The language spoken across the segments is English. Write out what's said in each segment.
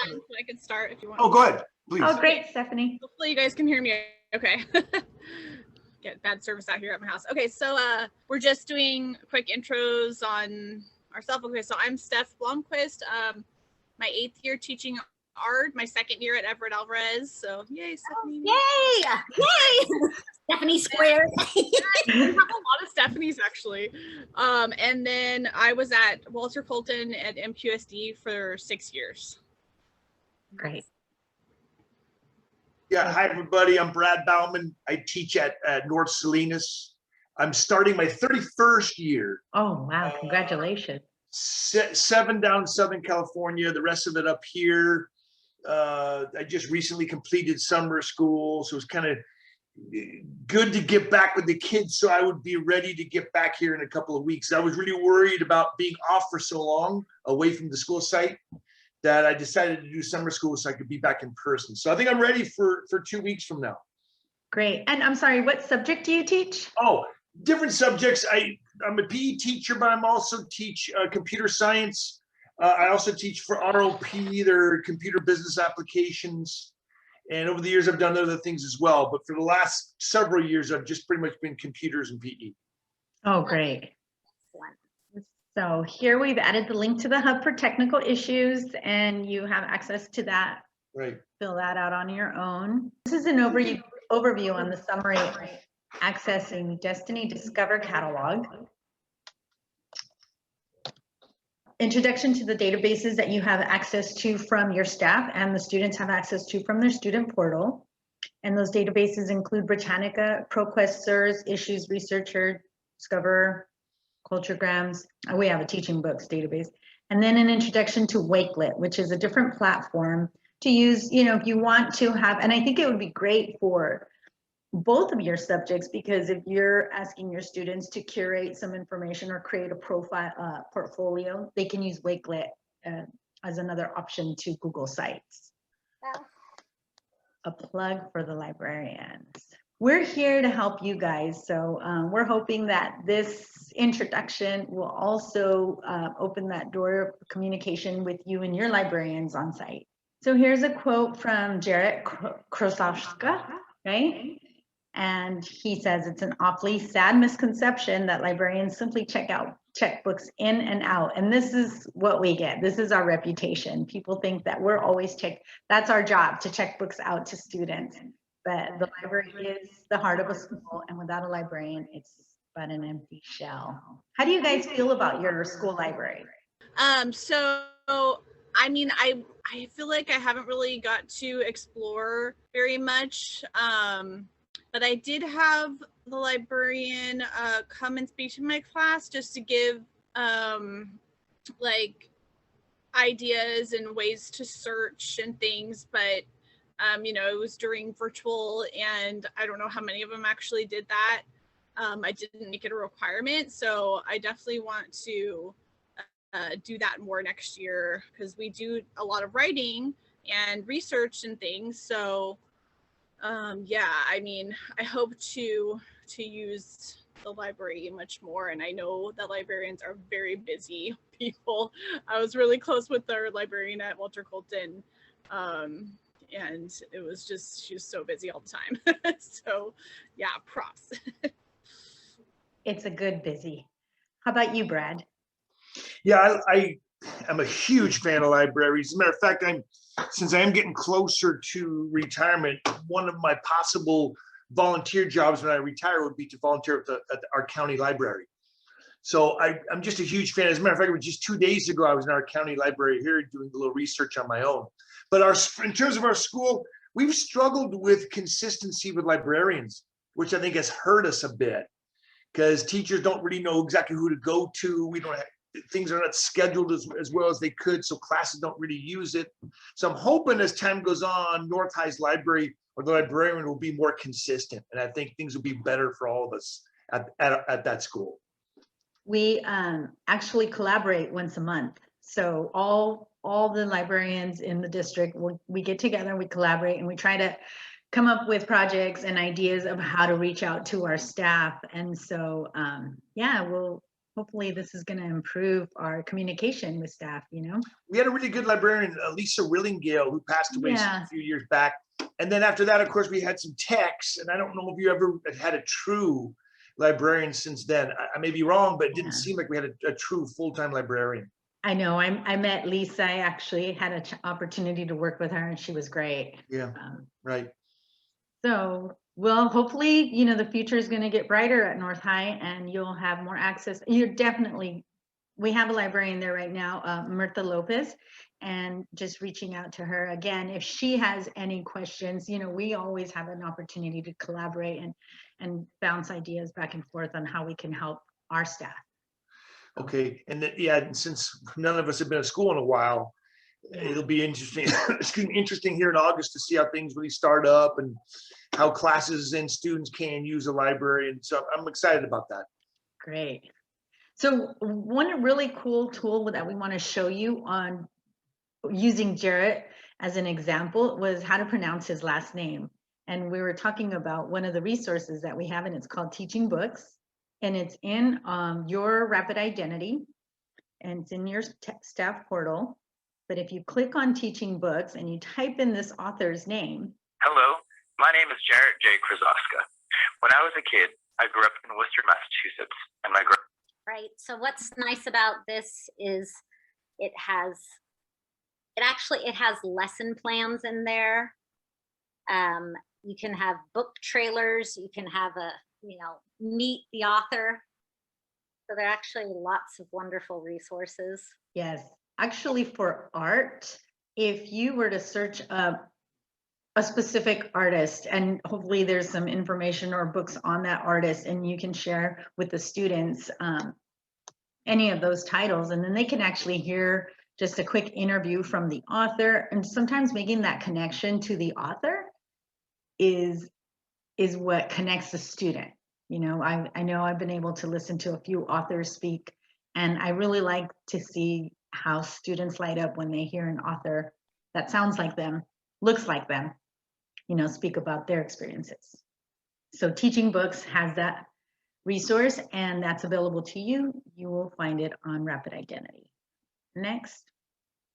I can start if you want. Oh, go ahead, please. Oh, great, Stephanie. Hopefully you guys can hear me okay. Get bad service out here at my house. Okay, so we're just doing quick intros on ourselves. Okay, so I'm Steph Blomquist, my 8th year teaching art, my 2nd year at Everett Alvarez. So yay, Stephanie. Oh, yay! Yay! Stephanie squared. We have a lot of Stephanies actually. And then I was at Walter Colton at SUHSD for 6 years. Great. Yeah, hi everybody. I'm Brad Bauman. I teach at North Salinas. I'm starting my 31st year. Oh, wow. Congratulations. 7 down in Southern California, the rest of it up here. I just recently completed summer school, so it's kind of good to get back with the kids so I would be ready to get back here in a couple of weeks. I was really worried about being off for so long away from the school site that I decided to do summer school so I could be back in person. So I think I'm ready for 2 weeks from now. Great. And I'm sorry, what subject do you teach? Oh, different subjects. I'm a PE teacher, but I'm also teach computer science. I also teach for ROP, their computer business applications. And over the years, I've done other things as well. But for the last several years, I've just pretty much been computers and PE. Oh, great. So here we've added the link to the Hub for technical issues, and you have access to that. Right. Fill that out on your own. This is an overview on the summary accessing Destiny Discover catalog. Introduction to the databases that you have access to from your staff and the students have access to from their student portal. And those databases include Britannica, ProQuest, SURS, Issues Researcher, Discover, Culturegrams. We have a teaching books database. And then an introduction to Wakelet, which is a different platform to use, if you want to have, and I think it would be great for both of your subjects, because if you're asking your students to curate some information or create a profile portfolio, they can use Wakelet as another option to Google Sites. A plug for the librarians. We're here to help you guys. So we're hoping that this introduction will also open that door of communication with you and your librarians on site. So here's a quote from Jarek Krosowska, right? And he says, it's an awfully sad misconception that librarians simply check books in and out. And this is what we get. This is our reputation. People think that we're always that's our job, to check books out to students. But the library is the heart of a school, and without a librarian, it's but an empty shell. How do you guys feel about your school library? So I mean, I feel like I haven't really got to explore very much. But I did have the librarian come and speak to my class just to give like ideas and ways to search and things. But it was during virtual, and I don't know how many of them actually did that. I didn't make it a requirement, so I definitely want to do that more next year, because we do a lot of writing and research and things. So yeah, I mean, I hope to use the library much more, and I know that librarians are very busy people. I was really close with our librarian at Walter Colton, and it was just, she was so busy all the time. So yeah, props. It's a good busy. How about you, Brad? Yeah, I am a huge fan of libraries. As a matter of fact, since I am getting closer to retirement, one of my possible volunteer jobs when I retire would be to volunteer at our county library. So I'm just a huge fan. As a matter of fact, it was just 2 days ago, I was in our county library here doing a little research on my own. But in terms of our school, we've struggled with consistency with librarians, which I think has hurt us a bit, because teachers don't really know exactly who to go to. We don't have, things are not scheduled as well as they could, so classes don't really use it. So I'm hoping as time goes on, North High's library or the librarian will be more consistent, and I think things will be better for all of us at that school. We actually collaborate once a month. So all the librarians in the district, we get together and we collaborate, and we try to come up with projects and ideas of how to reach out to our staff. And so, yeah, hopefully this is going to improve our communication with staff, you know? We had a really good librarian, Lisa Rillingale, who passed away Yeah. a few years back. And then after that, of course, we had some techs, and I don't know if you ever had a true librarian since then. I may be wrong, but it didn't seem like we had a true full-time librarian. I know. I met Lisa. I actually had an opportunity to work with her, and she was great. Yeah, right. So, well, hopefully, you know, the future is going to get brighter at North High, and you'll have more access. You're definitely, we have a librarian there right now, Mirtha Lopez, and just reaching out to her again. If she has any questions, you know, we always have an opportunity to collaborate and bounce ideas back and forth on how we can help our staff. Okay, and then, yeah, since none of us have been at school in a while, it'll be interesting. Excuse me, interesting here in August to see how things really start up and how classes and students can use a library, and so I'm excited about that. Great. So one really cool tool that we want to show you on using Jarrett as an example was how to pronounce his last name. And we were talking about one of the resources that we have, and it's called Teaching Books. And it's in your Rapid Identity, and it's in your staff portal. But if you click on Teaching Books and you type in this author's name. Hello, my name is Jarrett J. Krzyzowska. When I was a kid, I grew up in Worcester, Massachusetts, and Right. So what's nice about this is it has lesson plans in there. You can have book trailers. You can have meet the author. So there are actually lots of wonderful resources. Yes, actually for art, if you were to search up a specific artist, and hopefully there's some information or books on that artist, and you can share with the students any of those titles, and then they can actually hear just a quick interview from the author. And sometimes making that connection to the author is what connects the student. You know, I know I've been able to listen to a few authors speak, and I really like to see how students light up when they hear an author that sounds like them, looks like them, you know, speak about their experiences. So Teaching Books has that resource, and that's available to you. You will find it on Rapid Identity. Next,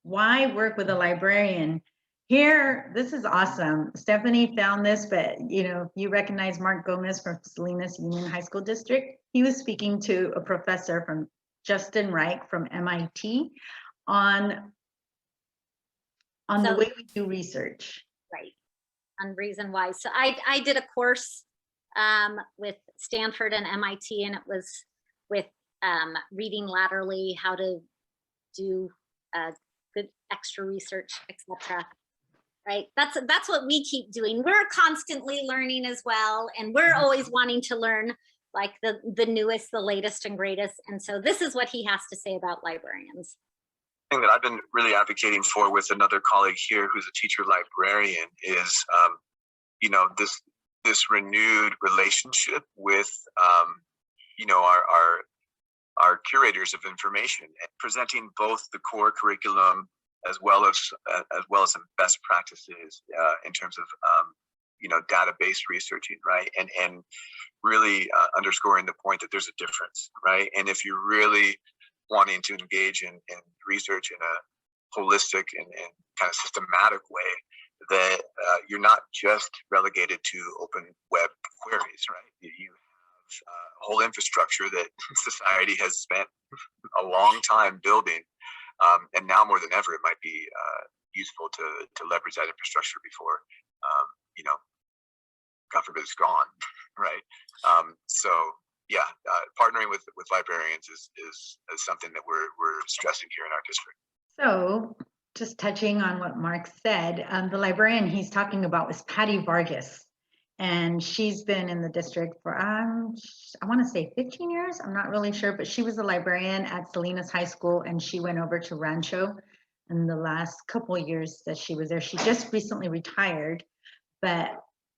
why work with a librarian? Here, this is awesome. Stephanie found this, but you know, you recognize Mark Gomez from Salinas Union High School District. He was speaking to a professor from Justin Reich from MIT on the way we do research. Right, on reason why. So I did a course with Stanford and MIT, and it was with reading laterally, how to do good extra research, etc. Right, that's what we keep doing. We're constantly learning as well, and we're always wanting to learn like the newest, the latest and greatest. And so this is what he has to say about librarians. thing that I've been really advocating for with another colleague here who's a teacher librarian is, this renewed relationship with, our curators of information, and presenting both the core curriculum as well as some best practices in terms of database researching, right? And really underscoring the point that there's a difference, right? And if you're really wanting to engage in research in a holistic and kind of systematic way, that you're not just relegated to open web queries, right? You have a whole infrastructure that society has spent a long time building, and now more than ever, it might be useful to leverage that infrastructure before, God forbid it's gone, right? Partnering with librarians is something that we're stressing here in our district. So just touching on what Mark said, the librarian he's talking about was Patty Vargas, and she's been in the district for, I want to say 15 years, I'm not really sure, but she was a librarian at Salinas High School, and she went over to Rancho in the last couple of years that she was there. She just recently retired, but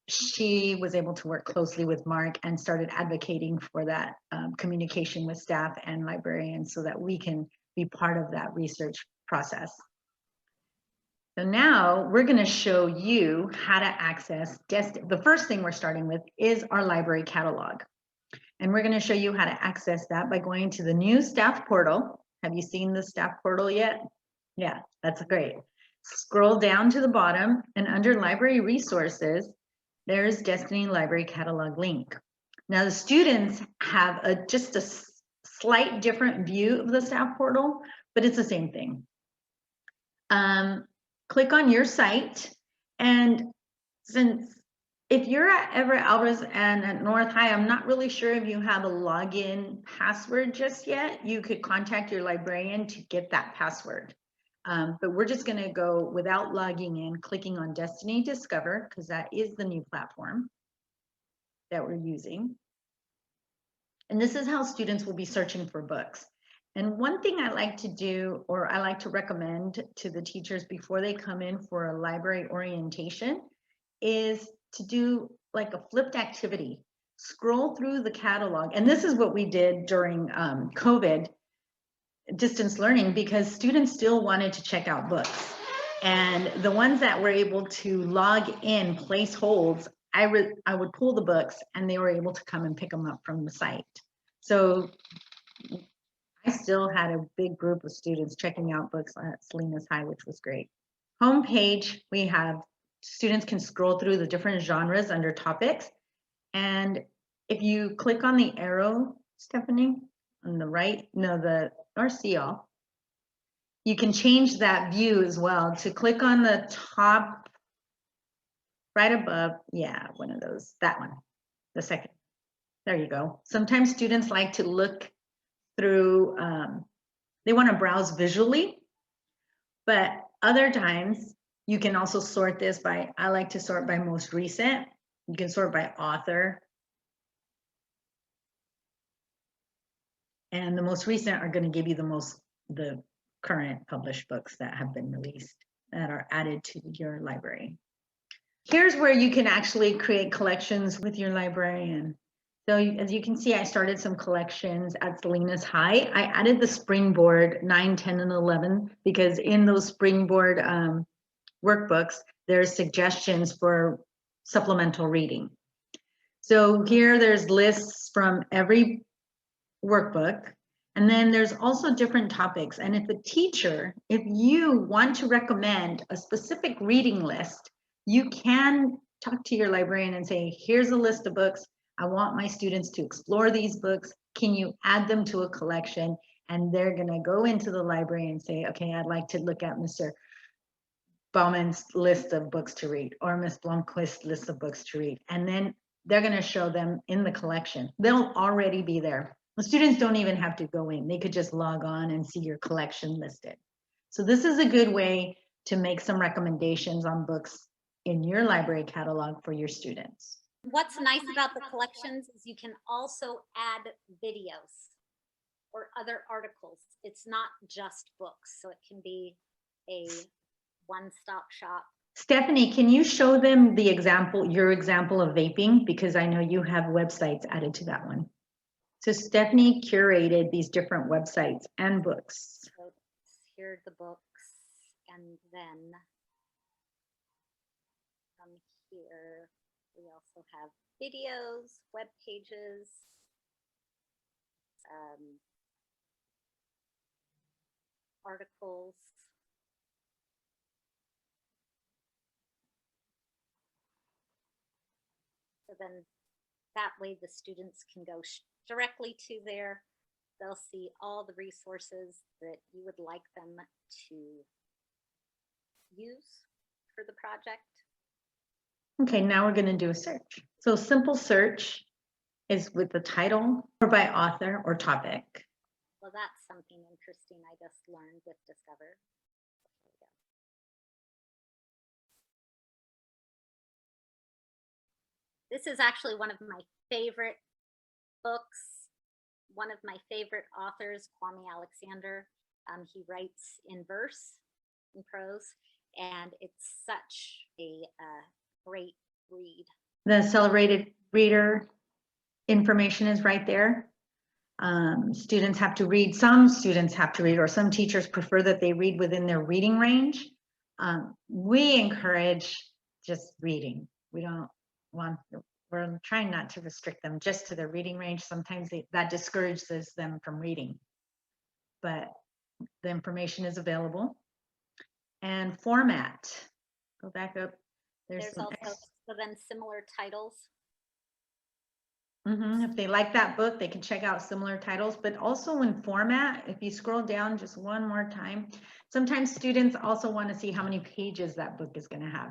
she was able to work closely with Mark and started advocating for that communication with staff and librarians so that we can be part of that research process. So now we're going to show you how to access the first thing we're starting with is our library catalog. And we're going to show you how to access that by going to the new staff portal. Have you seen the staff portal yet? Yeah, that's great. Scroll down to the bottom, and under library resources, there's Destiny Library Catalog link. Now the students have just a slight different view of the staff portal, but it's the same thing. Click on your site, and since if you're at Everett Alvarez and at North High, I'm not really sure if you have a login password just yet. You could contact your librarian to get that password. But we're just going to go without logging in, clicking on Destiny Discover, because that is the new platform that we're using. And this is how students will be searching for books. And one thing I like to do, or I like to recommend to the teachers before they come in for a library orientation, is to do like a flipped activity. Scroll through the catalog. And this is what we did during COVID distance learning, because students still wanted to check out books. And the ones that were able to log in, place holds, I would pull the books and they were able to come and pick them up from the site. So I still had a big group of students checking out books at Salinas High, which was great. Homepage, we have students can scroll through the different genres under topics. And if you click on the arrow, Stephanie, on the right, or see all, you can change that view as well to click on the top right above. Yeah, one of those, that one, the second. There you go. Sometimes students like to look through, they want to browse visually, but other times you can also sort this by, I like to sort by most recent. You can sort by author. And the most recent are going to give you the current published books that have been released that are added to your library. Here's where you can actually create collections with your librarian. So as you can see, I started some collections at Salinas High. I added the Springboard 9, 10, and 11 because in those Springboard workbooks, there's suggestions for supplemental reading. So here there's lists from every workbook, and then there's also different topics. And if a teacher, if you want to recommend a specific reading list, you can talk to your librarian and say, here's a list of books. I want my students to explore these books. Can you add them to a collection? And they're gonna go into the library and say, okay, I'd like to look at Mr. Bauman's list of books to read, or Ms. Blomquist's list of books to read. And then they're gonna show them in the collection. They'll already be there. The students don't even have to go in. They could just log on and see your collection listed. So this is a good way to make some recommendations on books in your library catalog for your students. What's nice about the collections is you can also add videos or other articles. It's not just books, so it can be a one-stop shop. Stephanie, can you show them the example, your example of vaping? Because I know you have websites added to that one. So Stephanie curated these different websites and books. So here are the books, and then from here, we also have videos, web pages, articles. So then that way the students can go directly to there. They'll see all the resources that you would like them to use for the project. Okay, now we're going to do a search. So simple search is with the title or by author or topic. Well, that's something interesting I just learned with Discover. This is actually one of my favorite books. One of my favorite authors, Kwame Alexander. He writes in verse, in prose, and it's such a great read. The celebrated reader information is right there. Students have to read, some students have to read, or some teachers prefer that they read within their reading range. We encourage just reading. We don't want, we're trying not to restrict them just to their reading range. Sometimes that discourages them from reading, but the information is available. And format, go back up. There's also so then similar titles. If they like that book, they can check out similar titles, but also in format, if you scroll down just one more time, sometimes students also want to see how many pages that book is going to have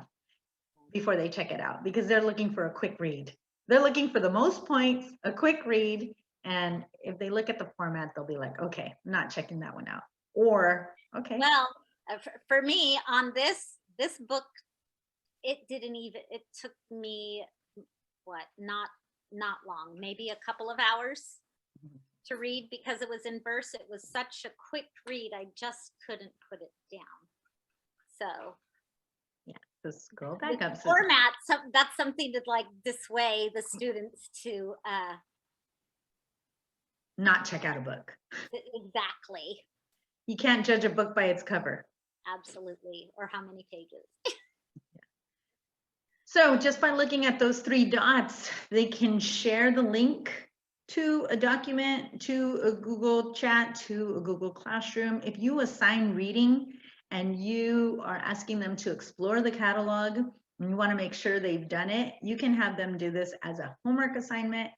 before they check it out, because they're looking for a quick read. They're looking for the most points, a quick read, and if they look at the format, they'll be like, okay, I'm not checking that one out. Or, okay. Well, for me on this book, it took me, what, not long, maybe a couple of hours to read, because it was in verse. It was such a quick read, I just couldn't put it down. So yeah, so scroll back up. Format, so that's something to like dissuade the students to not check out a book. Exactly. You can't judge a book by its cover. Absolutely, or how many pages. So just by looking at those 3 dots, they can share the link to a document, to a Google chat, to a Google Classroom. If you assign reading and you are asking them to explore the catalog, and you want to make sure they've done it, you can have them do this as a homework assignment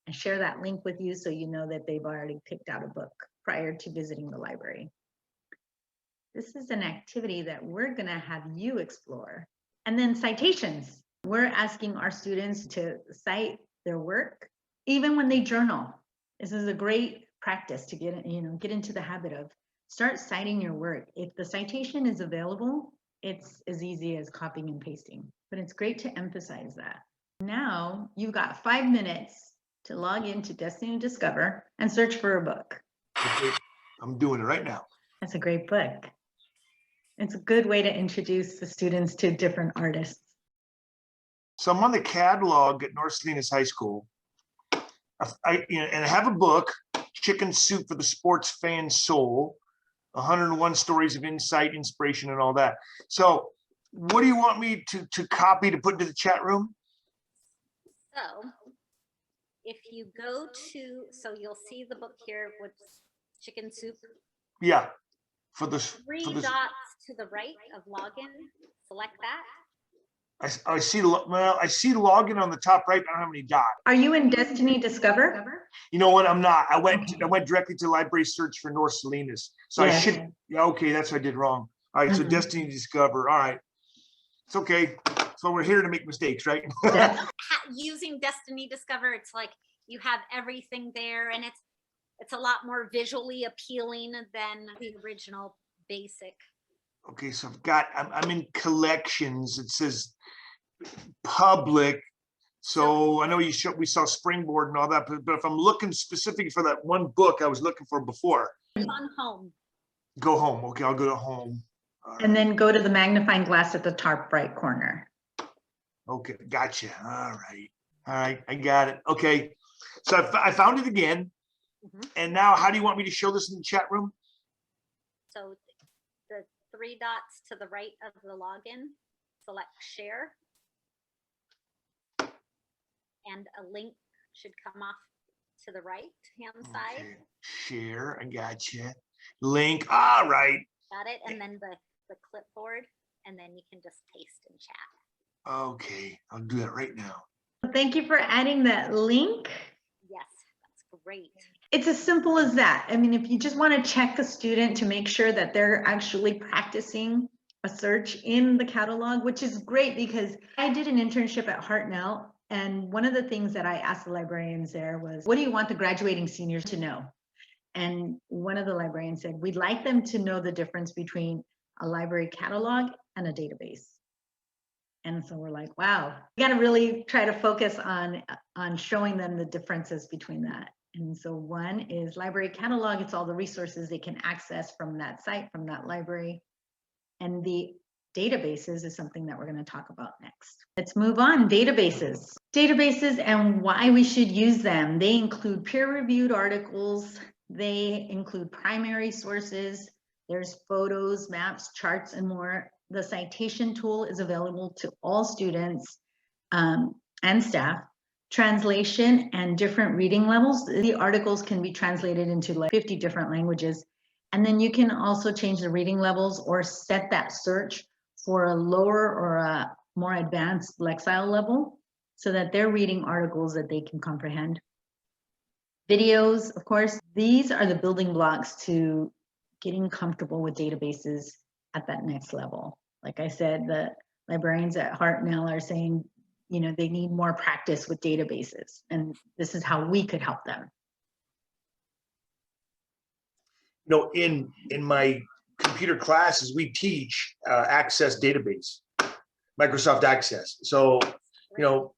and share that link with you, so you know that they've already picked out a book prior to visiting the library. This is an activity that we're going to have you explore. And then citations. We're asking our students to cite their work, even when they journal. This is a great practice to get into the habit of start citing your work. If the citation is available, it's as easy as copying and pasting, but it's great to emphasize that. Now you've got 5 minutes to log into Destiny to Discover and search for a book. Okay, I'm doing it right now. That's a great book. It's a good way to introduce the students to different artists. So I'm on the catalog at North Salinas High School. I have a book, Chicken Soup for the Sports Fan Soul, 101 Stories of Insight, Inspiration, and all that. So what do you want me to copy to put into the chat room? So if you go to, so you'll see the book here with Chicken Soup. Yeah. For 3 dots to the right of login, select that. I see login on the top right, but I don't have any dots. Are you in Destiny Discover? You know what? I'm not. I went directly to library search for North Salinas. So I should. Yeah, okay, that's what I did wrong. All right, so Destiny Discover. All right, it's okay. So we're here to make mistakes, right? Using Destiny Discover, it's like you have everything there, and it's a lot more visually appealing than the original basic. Okay, so I'm in collections. It says public. So I know we saw Springboard and all that, but if I'm looking specifically for that one book I was looking for before. On home. Go home. Okay, I'll go to home. And then go to the magnifying glass at the top right corner. Okay, gotcha. All right, I got it. Okay, so I found it again. And now how do you want me to show this in the chat room? So the 3 dots to the right of the login, select share. And a link should come off to the right hand side. Okay. Share, I gotcha. Link, all right. Got it, and then the clipboard, and then you can just paste in chat. Okay, I'll do that right now. Thank you for adding that link. Yes, that's great. It's as simple as that. I mean, if you just want to check the student to make sure that they're actually practicing a search in the catalog, which is great because I did an internship at Hartnell, and one of the things that I asked the librarians there was, what do you want the graduating seniors to know? And one of the librarians said, we'd like them to know the difference between a library catalog and a database. And so we're like, wow, we got to really try to focus on showing them the differences between that. And so one is library catalog. It's all the resources they can access from that site, from that library. And the databases is something that we're going to talk about next. Let's move on. Databases. Databases and why we should use them. They include peer-reviewed articles. They include primary sources. There's photos, maps, charts, and more. The citation tool is available to all students and staff. translation and different reading levels. The articles can be translated into like 50 different languages. And then you can also change the reading levels or set that search for a lower or a more advanced lexile level so that they're reading articles that they can comprehend. Videos, of course, these are the building blocks to getting comfortable with databases at that next level. Like I said, the librarians at Hartnell are saying, you know, they need more practice with databases, and this is how we could help them. You know, in my computer classes, we teach Access database, Microsoft Access. So, you know,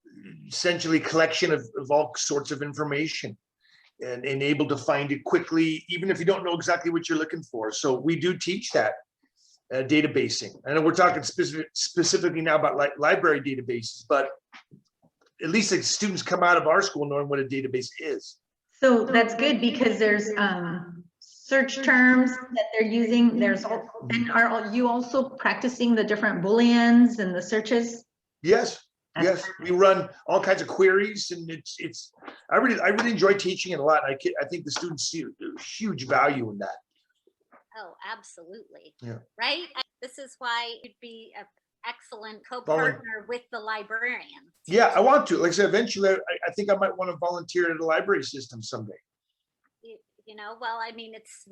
essentially collection of all sorts of information and able to find it quickly, even if you don't know exactly what you're looking for. So we do teach that databasing. I know we're talking specifically now about library databases, but at least the students come out of our school knowing what a database is. So that's good because there's search terms that they're using. There's and are you also practicing the different Booleans and the searches? Yes. Yes, we run all kinds of queries, and it's I really enjoy teaching it a lot. I think the students see huge value in that. Oh, absolutely. Yeah. Right? This is why you'd be an excellent co-partner with the librarian. Yeah, I want to. Like I said, eventually, I think I might want to volunteer at a library system someday. You know, well, I mean, it's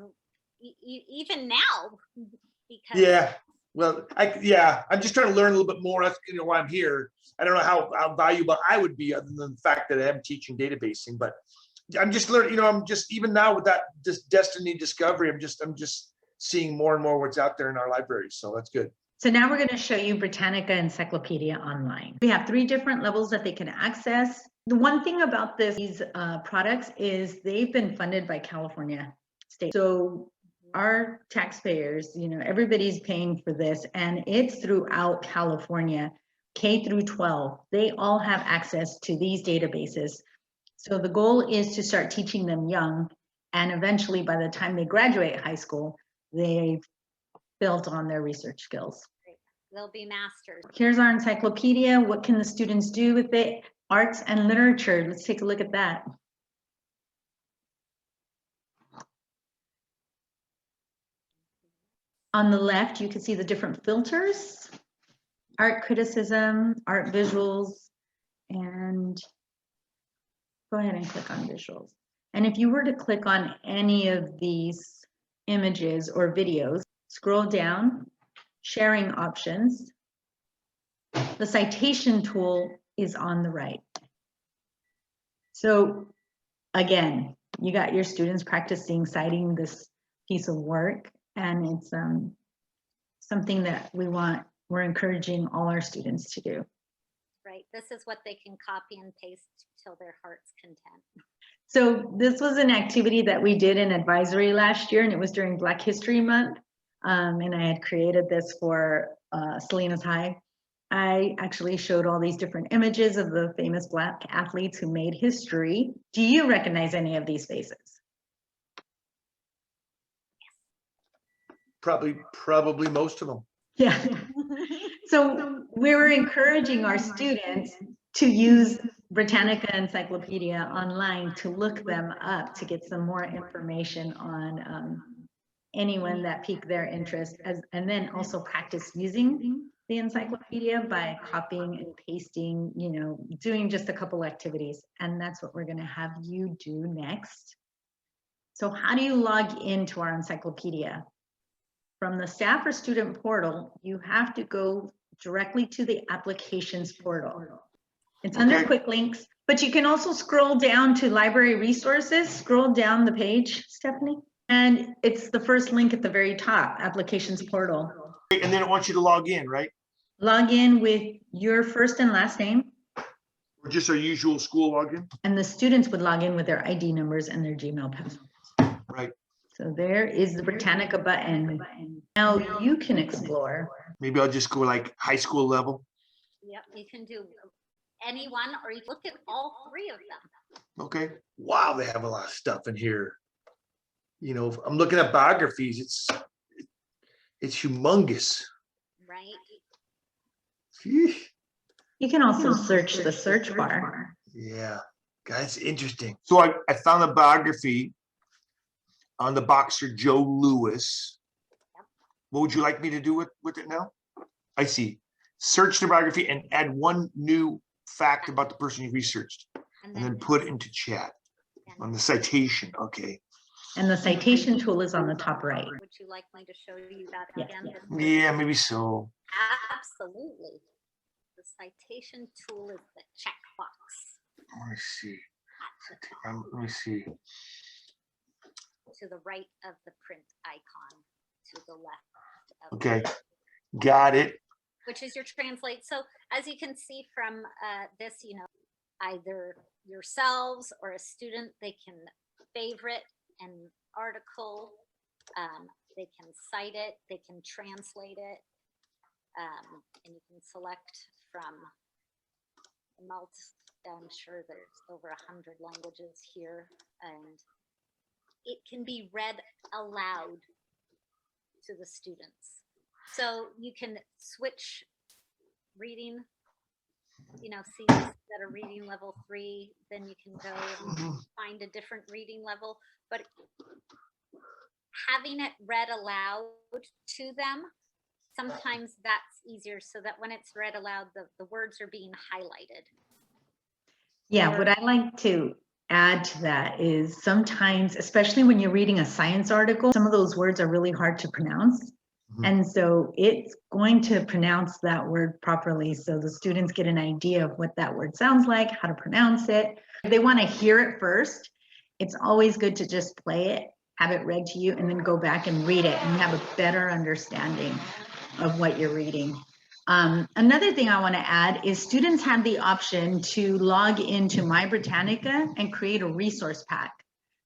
even now because. Yeah. Well, I'm just trying to learn a little bit more. That's, you know, why I'm here. I don't know how valuable I would be other than the fact that I am teaching databasing, but I'm just learning, you know, I'm just, even now with that Destiny Discovery, I'm just seeing more and more what's out there in our libraries. So that's good. So now we're going to show you Britannica Encyclopedia Online. We have 3 different levels that they can access. The one thing about these products is they've been funded by California State. So our taxpayers, you know, everybody's paying for this, and it's throughout California, K through 12. They all have access to these databases. So the goal is to start teaching them young, and eventually by the time they graduate high school, they've built on their research skills. They'll be masters. Here's our encyclopedia. What can the students do with it? Arts and literature. Let's take a look at that. On the left, you can see the different filters: art criticism, art visuals, and go ahead and click on visuals. And if you were to click on any of these images or videos, scroll down, sharing options. The citation tool is on the right. So again, you got your students practicing citing this piece of work, and it's something that we're encouraging all our students to do. Right, this is what they can copy and paste till their heart's content. So this was an activity that we did in advisory last year, and it was during Black History Month. And I had created this for Salinas High. I actually showed all these different images of the famous Black athletes who made history. Do you recognize any of these faces? Probably most of them. Yeah. So we were encouraging our students to use Britannica Encyclopedia Online to look them up to get some more information on anyone that piqued their interest, and then also practice using the encyclopedia by copying and pasting, you know, doing just a couple activities. And that's what we're going to have you do next. So how do you log into our encyclopedia? From the staff or student portal, you have to go directly to the applications portal. It's under quick links, but you can also scroll down to library resources. Scroll down the page, Stephanie, and it's the first link at the very top, applications portal. And then it wants you to log in, right? Log in with your first and last name. Or just our usual school login? And the students would log in with their ID numbers and their Gmail passwords. Right. So there is the Britannica button. Now you can explore. Maybe I'll just go like high school level. Yep, you can do any one, or you look at all 3 of them. Okay. Wow, they have a lot of stuff in here. You know, I'm looking at biographies. It's humongous. Right. You can also search the search bar. Yeah, that's interesting. So I found a biography on the boxer Joe Louis. What would you like me to do with it now? I see. Search the biography and add one new fact about the person you researched, and then put it into chat on the citation. Okay. And the citation tool is on the top right. Would you like me to show you that Yes. again? Yeah, maybe so. Absolutely. The citation tool is the checkbox Let me see. Let me see. to the right of the print icon, to the left. Okay, got it. Which is your translate. So as you can see from this, either yourselves or a student, they can favorite an article, they can cite it, they can translate it, and you can select from I'm sure there's over 100 languages here, and it can be read aloud to the students. So you can switch reading, see this at a reading level 3, then you can go and find a different reading level. But having it read aloud to them, sometimes that's easier, so that when it's read aloud, the words are being highlighted. Yeah, what I like to add to that is sometimes, especially when you're reading a science article, some of those words are really hard to pronounce. And so it's going to pronounce that word properly, so the students get an idea of what that word sounds like, how to pronounce it. If they want to hear it first, it's always good to just play it, have it read to you, and then go back and read it and have a better understanding of what you're reading. Another thing I want to add is students have the option to log into My Britannica and create a resource pack.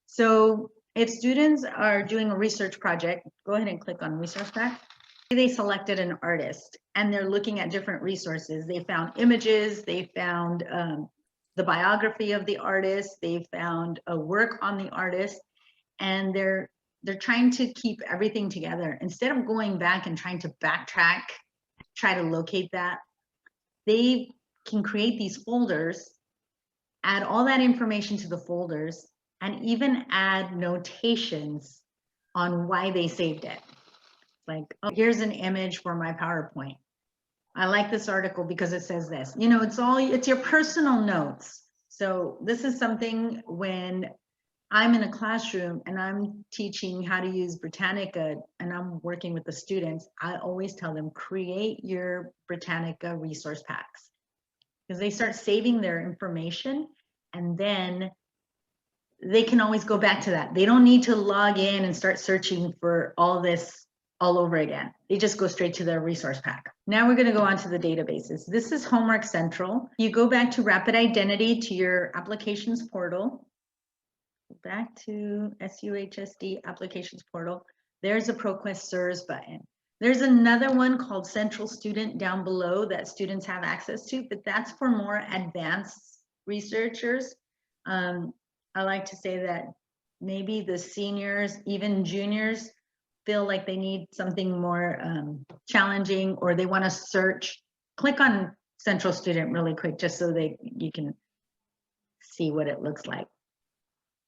So if students are doing a research project, go ahead and click on resource pack. They selected an artist and they're looking at different resources. They found images, they found the biography of the artist, they found a work on the artist, and they're trying to keep everything together. Instead of going back and trying to backtrack, try to locate that, they can create these folders, add all that information to the folders, and even add notations on why they saved it. Like, oh, here's an image for my PowerPoint. I like this article because it says this. It's your personal notes. So this is something when I'm in a classroom and I'm teaching how to use Britannica and I'm working with the students, I always tell them, create your Britannica resource packs, because they start saving their information and then they can always go back to that. They don't need to log in and start searching for all this all over again. They just go straight to their resource pack. Now we're going to go on to the databases. This is Homework Central. You go back to Rapid Identity to your applications portal. Back to SUHSD applications portal. There's a ProQuest SURS button. There's another one called Central Student down below that students have access to, but that's for more advanced researchers. I like to say that maybe the seniors, even juniors, feel like they need something more challenging, or they want to search. Click on Central Student really quick, just so you can see what it looks like.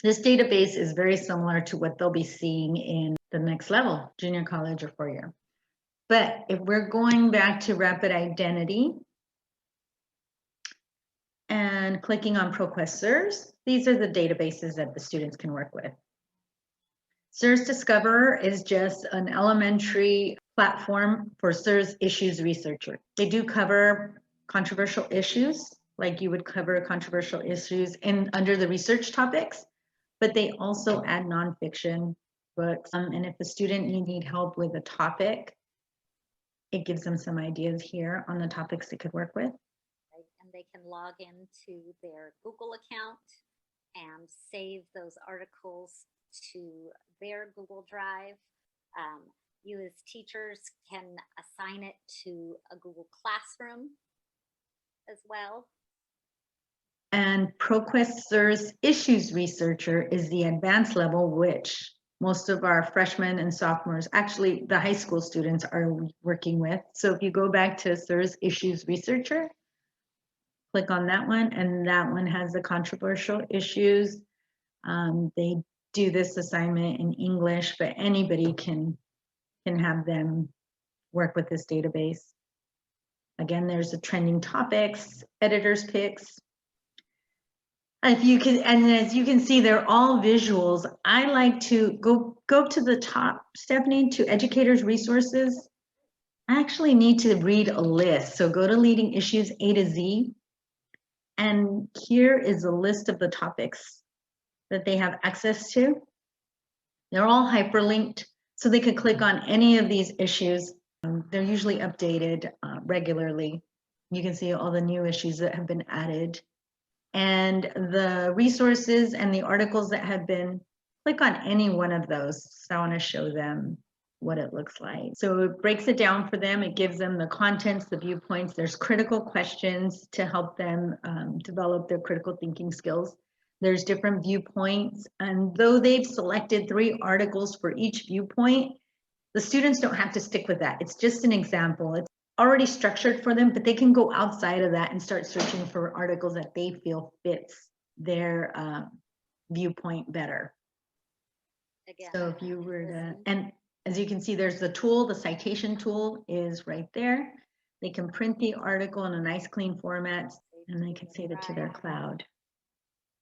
This database is very similar to what they'll be seeing in the next level, junior college or 4-year. But if we're going back to Rapid Identity and clicking on ProQuest SURS, these are the databases that the students can work with. SURS Discoverer is just an elementary platform for SURS issues researcher. They do cover controversial issues, like you would cover controversial issues under the research topics, but they also add nonfiction books. And if the student need help with a topic, it gives them some ideas here on the topics they could work with. And they can log into their Google account and save those articles to their Google Drive. You as teachers can assign it to a Google Classroom as well. And ProQuest SURS Issues Researcher is the advanced level, which most of our freshmen and sophomores, actually the high school students, are working with. So if you go back to SURS Issues Researcher, click on that one, and that one has the controversial issues. They do this assignment in English, but anybody can have them work with this database. Again, there's the trending topics, editors picks. If you can, and as you can see, they're all visuals. I like to go to the top, Stephanie, to educators resources. I actually need to read a list. So go to leading issues A to Z. And here is a list of the topics that they have access to. They're all hyperlinked, so they could click on any of these issues. They're usually updated regularly. You can see all the new issues that have been added. And the resources and the articles that have been, click on any one of those. So I want to show them what it looks like. So it breaks it down for them. It gives them the contents, the viewpoints. There's critical questions to help them develop their critical thinking skills. There's different viewpoints. And though they've selected 3 articles for each viewpoint, the students don't have to stick with that. It's just an example. It's already structured for them, but they can go outside of that and start searching for articles that they feel fits their viewpoint better. Again, So if you were to, and as you can see, there's the tool, the citation tool is right there. They can print the article in a nice clean format, and they can save it to their cloud.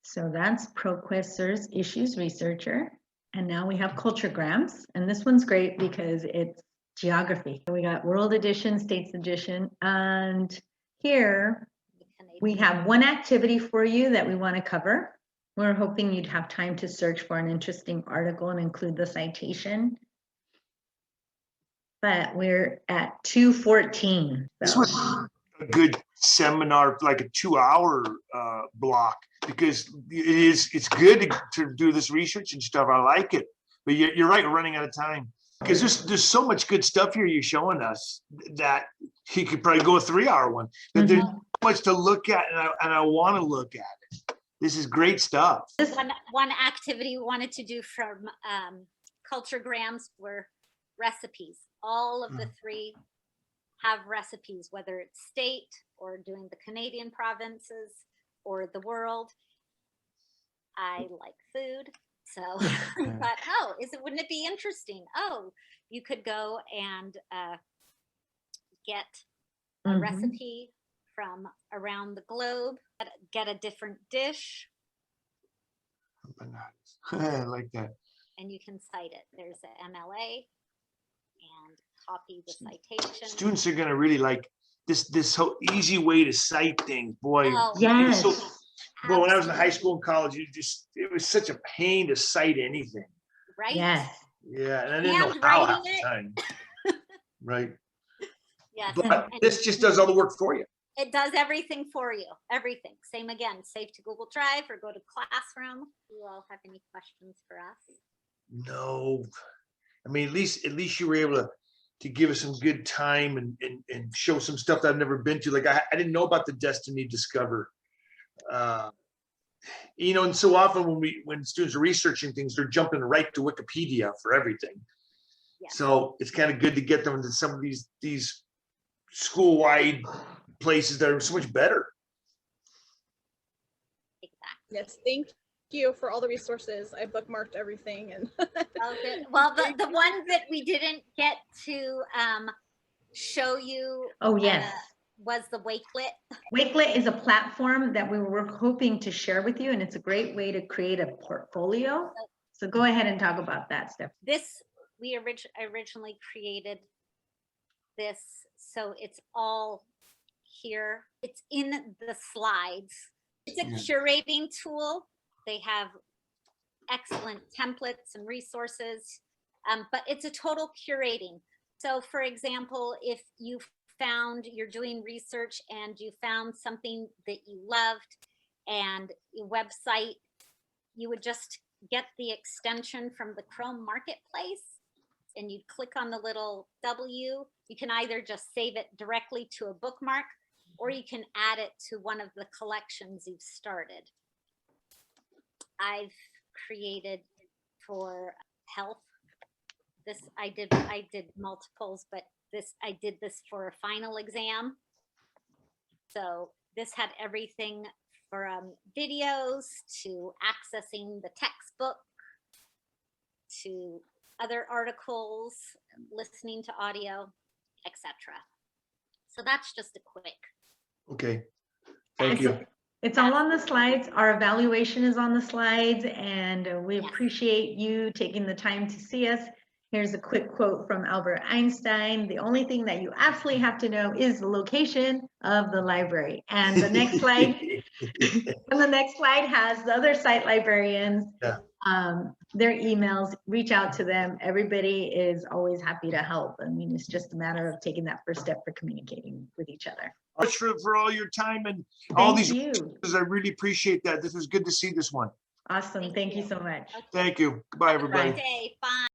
So that's ProQuest SUHSD Issues Researcher. And now we have Culturegrams, and this one's great because it's geography. We got World Edition, States Edition, and here we have one activity for you that we want to cover. We're hoping you'd have time to search for an interesting article and include the citation. But we're at 2:14. This was a good seminar, like a 2-hour block, because it's good to do this research and stuff. I like it, but you're right, we're running out of time. Because there's so much good stuff here you're showing us that he could probably go a 3-hour one. But there's so much to look at, and I want to look at it. This is great stuff. One activity we wanted to do from Culturegrams were recipes. All of the 3 have recipes, whether it's state or doing the Canadian provinces or the world. I like food. So I thought, oh, wouldn't it be interesting? Oh, you could go and get a recipe from around the globe, get a different dish. I like that. And you can cite it. There's the MLA and copy the citation. Students are going to really like this whole easy way to cite things. Boy, oh, yes. Well, when I was in high school and college, it was such a pain to cite anything. Right? Yes. Yeah, and I didn't know how half the time. Right. Yes. But this just does all the work for you. It does everything for you. Everything. Same again. Save to Google Drive or go to Classroom. Do you all have any questions for us? No. I mean, at least you were able to give us some good time and show some stuff that I've never been to. Like I didn't know about the Destiny Discover. You know, and so often when students are researching things, they're jumping right to Wikipedia for everything. Yeah. So it's kind of good to get them into some of these school-wide places that are so much better. Exactly. Yes, thank you for all the resources. I bookmarked everything and well, the one that we didn't get to show you. Oh yes. Was the Wakelet. Wakelet is a platform that we were hoping to share with you, and it's a great way to create a portfolio. So go ahead and talk about that, Steph. We originally created this, so it's all here. It's in the slides. It's a curating tool. They have excellent templates and resources, but it's a total curating. So for example, if you're doing research and you found something that you loved and your website, you would just get the extension from the Chrome Marketplace and you'd click on the little W. You can either just save it directly to a bookmark or you can add it to one of the collections you've started. I've created for health. This I did multiples, but I did this for a final exam. So this had everything from videos to accessing the textbook to other articles, listening to audio, etc. So that's just a quick. Okay, thank you. It's all on the slides. Our evaluation is on the slides, and we Yes. appreciate you taking the time to see us. Here's a quick quote from Albert Einstein. The only thing that you absolutely have to know is the location of the library. And the next slide, and the next slide has the other site librarians, Yeah. their emails, reach out to them. Everybody is always happy to help. I mean, it's just a matter of taking that first step for communicating with each other. Much for all your time and all Thank these you. resources. I really appreciate that. This was good to see this one. Awesome. Thank you so much. Thank you. Goodbye, everybody. Good day. Bye.